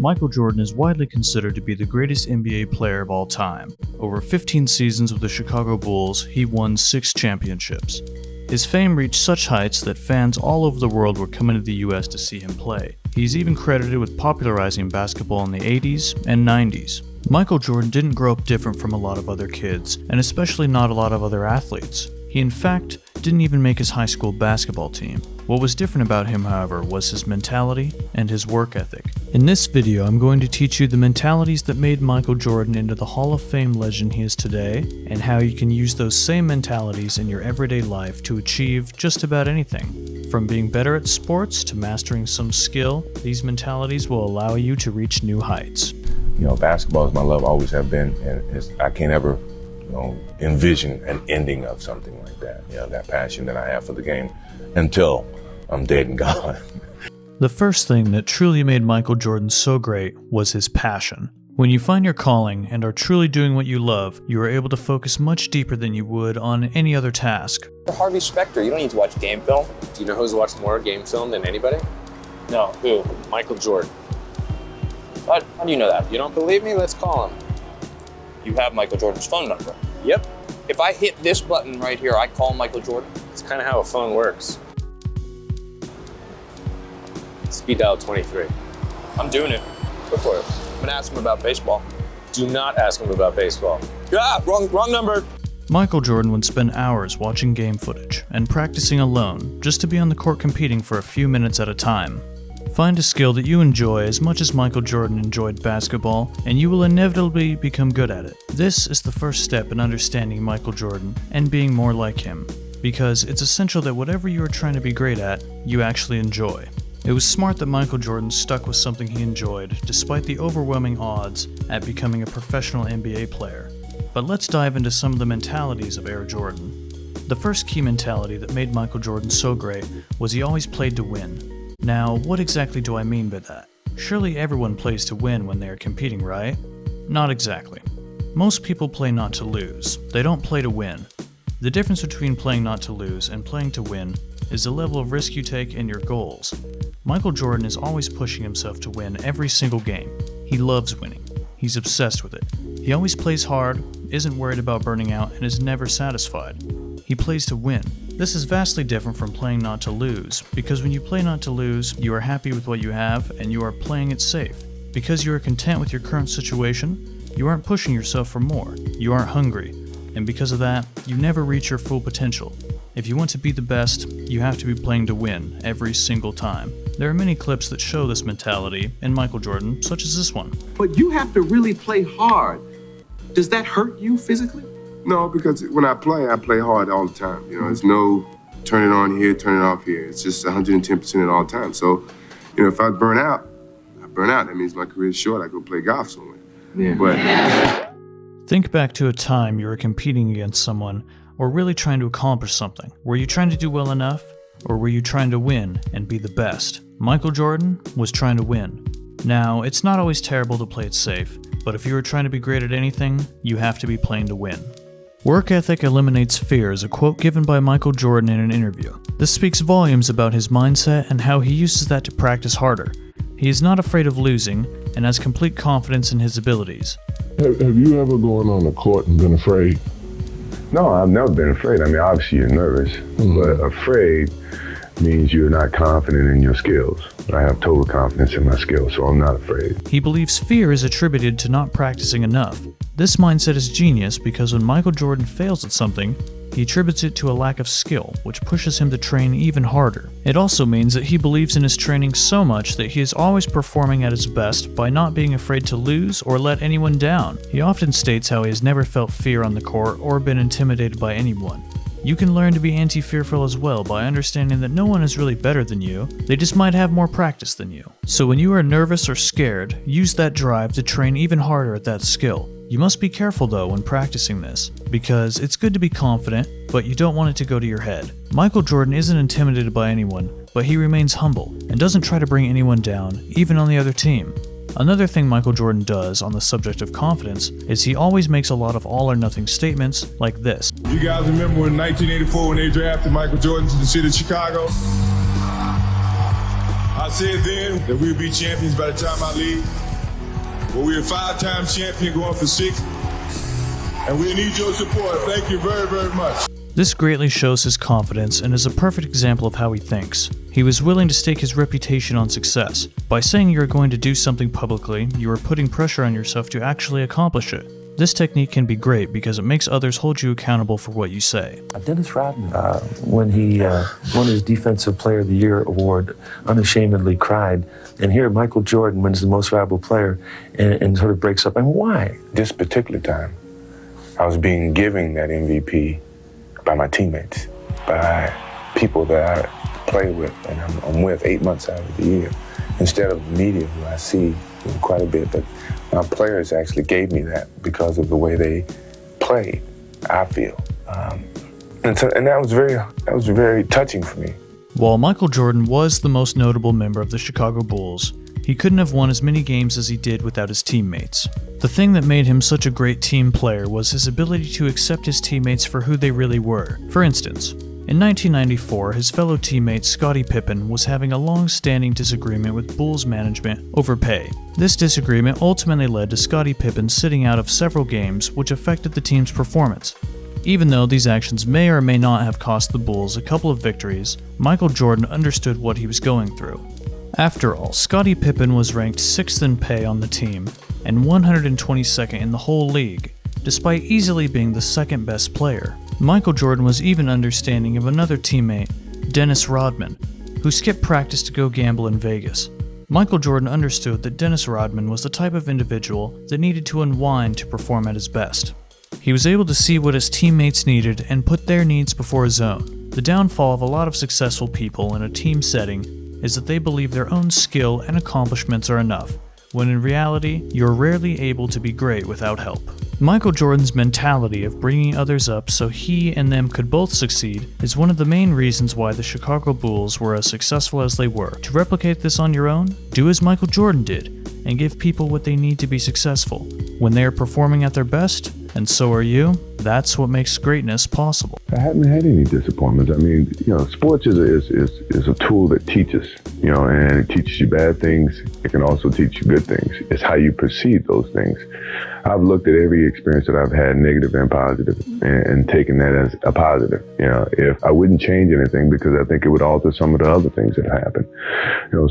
Michael Jordan is widely considered to be the greatest NBA player of all time. Over 15 seasons with the Chicago Bulls, he won 6 championships. His fame reached such heights that fans all over the world were coming to the US to see him play. He's even credited with popularizing basketball in the 80s and 90s. Michael Jordan didn't grow up different from a lot of other kids, and especially not a lot of other athletes. He in fact didn't even make his high school basketball team. What was different about him, however, was his mentality and his work ethic. In this video, I'm going to teach you the mentalities that made Michael Jordan into the Hall of Fame legend he is today, and how you can use those same mentalities in your everyday life to achieve just about anything. From being better at sports to mastering some skill, these mentalities will allow you to reach new heights. You know, basketball is my love, always have been, and I can't ever envision an ending of something like that. You know, that passion that I have for the game until I'm dead and gone. The first thing that truly made Michael Jordan so great was his passion. When you find your calling and are truly doing what you love, you are able to focus much deeper than you would on any other task. Harvey Specter, you don't need to watch game film. Do you know who's watched more game film than anybody? No, who? Michael Jordan. How do you know that? You don't believe me? Let's call him. You have Michael Jordan's phone number. Yep. If I hit this button right here, I call Michael Jordan. It's kind of how a phone works. Speed dial 23. I'm doing it. Go for it. I'm gonna ask him about baseball. Do not ask him about baseball. Ah, wrong number. Michael Jordan would spend hours watching game footage and practicing alone just to be on the court competing for a few minutes at a time. Find a skill that you enjoy as much as Michael Jordan enjoyed basketball, and you will inevitably become good at it. This is the first step in understanding Michael Jordan and being more like him, because it's essential that whatever you are trying to be great at, you actually enjoy. It was smart that Michael Jordan stuck with something he enjoyed, despite the overwhelming odds at becoming a professional NBA player. But let's dive into some of the mentalities of Air Jordan. The first key mentality that made Michael Jordan so great was he always played to win. Now, what exactly do I mean by that? Surely everyone plays to win when they are competing, right? Not exactly. Most people play not to lose. They don't play to win. The difference between playing not to lose and playing to win is the level of risk you take and your goals. Michael Jordan is always pushing himself to win every single game. He loves winning. He's obsessed with it. He always plays hard, isn't worried about burning out, and is never satisfied. He plays to win. This is vastly different from playing not to lose, because when you play not to lose, you are happy with what you have and you are playing it safe. Because you are content with your current situation, you aren't pushing yourself for more, you aren't hungry, and because of that, you never reach your full potential. If you want to be the best, you have to be playing to win every single time. There are many clips that show this mentality in Michael Jordan, such as this one. But you have to really play hard. Does that hurt you physically? No, because when I play hard all the time. You know, there's no turn it on here, turn it off here. It's just 110% at all times. So, you know, if I burn out, That means my career's short. I go play golf somewhere. Yeah. But Think back to a time you were competing against someone or really trying to accomplish something. Were you trying to do well enough, or were you trying to win and be the best? Michael Jordan was trying to win. Now, it's not always terrible to play it safe, but if you are trying to be great at anything, you have to be playing to win. Work ethic eliminates fear is a quote given by Michael Jordan in an interview. This speaks volumes about his mindset and how he uses that to practice harder. He is not afraid of losing and has complete confidence in his abilities. Have you ever gone on the court and been afraid? No, I've never been afraid. I mean, obviously you're nervous, but afraid means you're not confident in your skills. I have total confidence in my skills, so I'm not afraid. He believes fear is attributed to not practicing enough. This mindset is genius because when Michael Jordan fails at something, he attributes it to a lack of skill, which pushes him to train even harder. It also means that he believes in his training so much that he is always performing at his best by not being afraid to lose or let anyone down. He often states how he has never felt fear on the court or been intimidated by anyone. You can learn to be anti-fearful as well by understanding that no one is really better than you, they just might have more practice than you. So when you are nervous or scared, use that drive to train even harder at that skill. You must be careful though when practicing this, because it's good to be confident, but you don't want it to go to your head. Michael Jordan isn't intimidated by anyone, but he remains humble and doesn't try to bring anyone down, even on the other team. Another thing Michael Jordan does on the subject of confidence is he always makes a lot of all or nothing statements like this. You guys remember in 1984 when they drafted Michael Jordan to the city of Chicago? I said then that we'd be champions by the time I leave. Well, we're a 5-time champion going for 6, and we need your support. Thank you very, very much. This greatly shows his confidence and is a perfect example of how he thinks. He was willing to stake his reputation on success. By saying you are going to do something publicly, you are putting pressure on yourself to actually accomplish it. This technique can be great because it makes others hold you accountable for what you say. Dennis Rodman, when he won his Defensive Player of the Year award, unashamedly cried. And here Michael Jordan wins the most valuable player and sort of breaks up. And why? This particular time, I was being given that MVP by my teammates, by people that I play with and I'm with 8 months out of the year, instead of the media who I see quite a bit. But my players actually gave me that because of the way they played, I feel. And that was very touching for me. While Michael Jordan was the most notable member of the Chicago Bulls, he couldn't have won as many games as he did without his teammates. The thing that made him such a great team player was his ability to accept his teammates for who they really were. For instance, in 1994, his fellow teammate Scottie Pippen was having a long-standing disagreement with Bulls management over pay. This disagreement ultimately led to Scottie Pippen sitting out of several games, which affected the team's performance. Even though these actions may or may not have cost the Bulls a couple of victories, Michael Jordan understood what he was going through. After all, Scottie Pippen was ranked 6th in pay on the team and 122nd in the whole league, despite easily being the second best player. Michael Jordan was even understanding of another teammate, Dennis Rodman, who skipped practice to go gamble in Vegas. Michael Jordan understood that Dennis Rodman was the type of individual that needed to unwind to perform at his best. He was able to see what his teammates needed and put their needs before his own. The downfall of a lot of successful people in a team setting is that they believe their own skill and accomplishments are enough, when in reality, you're rarely able to be great without help. Michael Jordan's mentality of bringing others up so he and them could both succeed is one of the main reasons why the Chicago Bulls were as successful as they were. To replicate this on your own, do as Michael Jordan did, and give people what they need to be successful. When they are performing at their best, and so are you, that's what makes greatness possible. I haven't had any disappointments. I mean, sports is a tool that teaches, and it teaches you bad things. It can also teach you good things. It's how you perceive those things. I've looked at every experience that I've had, negative and positive, and taken that as a positive. If I wouldn't change anything because I think it would alter some of the other things that happened.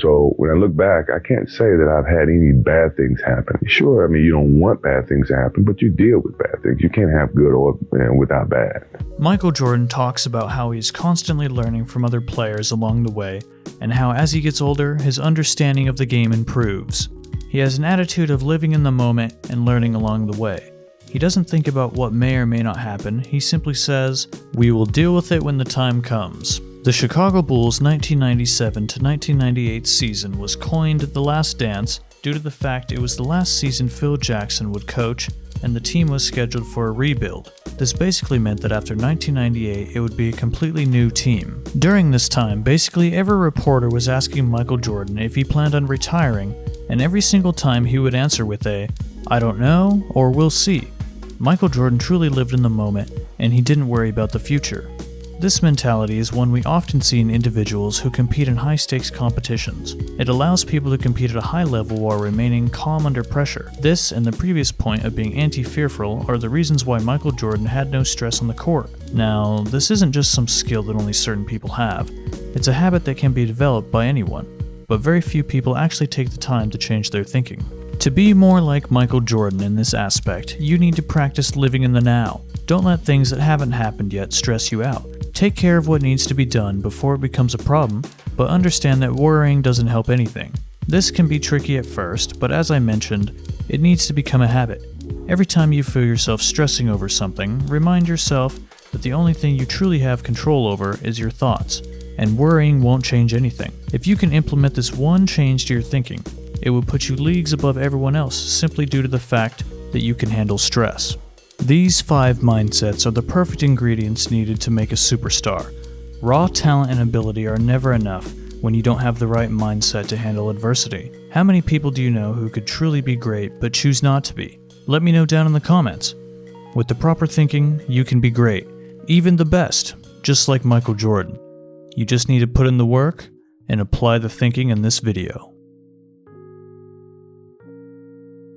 So when I look back, I can't say that I've had any bad things happen. Sure, I mean, you don't want bad things to happen, but you deal with bad things. You can't have good or without bad. Michael Jordan talks about how he's constantly learning from other players along the way, and how as he gets older, his understanding of the game improves. He has an attitude of living in the moment and learning along the way. He doesn't think about what may or may not happen, he simply says, "We will deal with it when the time comes." The Chicago Bulls' 1997 to 1998 season was coined The Last Dance due to the fact it was the last season Phil Jackson would coach, and the team was scheduled for a rebuild. This basically meant that after 1998, it would be a completely new team. During this time, basically every reporter was asking Michael Jordan if he planned on retiring, and every single time he would answer with a, "I don't know," or "We'll see." Michael Jordan truly lived in the moment, and he didn't worry about the future. This mentality is one we often see in individuals who compete in high-stakes competitions. It allows people to compete at a high level while remaining calm under pressure. This and the previous point of being anti-fearful are the reasons why Michael Jordan had no stress on the court. Now, this isn't just some skill that only certain people have. It's a habit that can be developed by anyone, but very few people actually take the time to change their thinking. To be more like Michael Jordan in this aspect, you need to practice living in the now. Don't let things that haven't happened yet stress you out. Take care of what needs to be done before it becomes a problem, but understand that worrying doesn't help anything. This can be tricky at first, but as I mentioned, it needs to become a habit. Every time you feel yourself stressing over something, remind yourself that the only thing you truly have control over is your thoughts, and worrying won't change anything. If you can implement this one change to your thinking, it will put you leagues above everyone else simply due to the fact that you can handle stress. These 5 mindsets are the perfect ingredients needed to make a superstar. Raw talent and ability are never enough when you don't have the right mindset to handle adversity. How many people do you know who could truly be great but choose not to be? Let me know down in the comments. With the proper thinking, you can be great, even the best, just like Michael Jordan. You just need to put in the work and apply the thinking in this video.